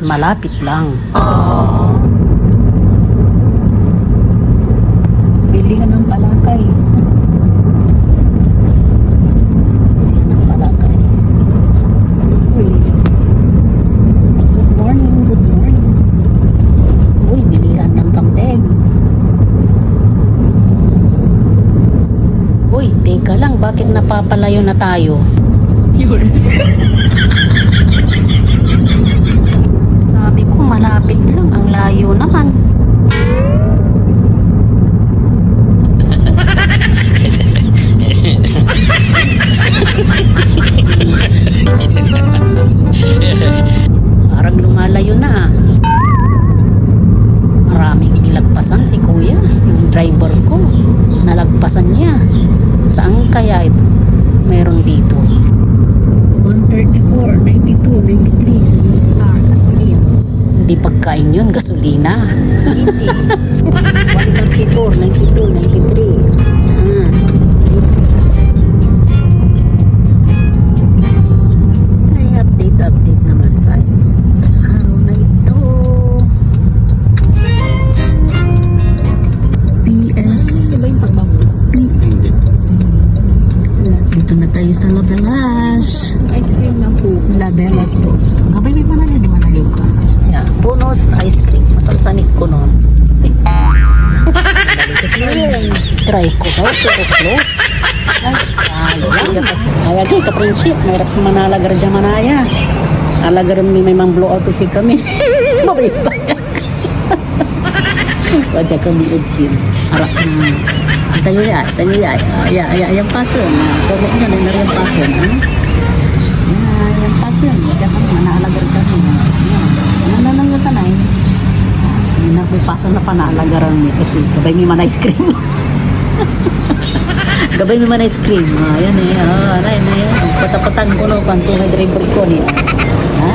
malapit lang. Bilingan ng palakay. Bilingan ng palakay. Uy. Good morning, good morning. Uy, bilihan ng kambing. Uy, teka lang, bakit napapalayo na tayo? Sabi ko malapit lang, ang layo naman. Parang lumalayo na. Maraming nilagpasan si kuya, yung driver ko. Nalagpasan niya. Saan kaya ito? Meron dito. 134, 92, 93 sa yung star, gasolina. Hindi pagkain yun, gasolina. Hindi. 134, 92, 93. Ay, update naman sa araw na ito. PS. Iba yung pagbabuti. Hindi. Dito na tayo sa Labelas. Ice cream na po. Labelas Bros. Gabay may manaliw, di manaliw ka. Yeah, Punos ice cream. Masalsanik ko nun. Try ko daw, pero close. Ay, sayang. Ay, agay, ka-friendship. Mahirap sa manalagar dyan manaya. Alagaran may mang blowout si kami. Mabaybayak. Wajah kami udkin. Harap na. Tayo ya. Yang pasun. Pokoknya na yung pasun. Yang pasun. Wajah kami, manalagar kami. Nananang ka na eh. Hindi na pasan na panalagaran niya kasi gabay may man ice cream. Gabay may man ice cream. Ayan eh. Aray na yan. Patapatan ko no. Panto may driver ko niya. Ha?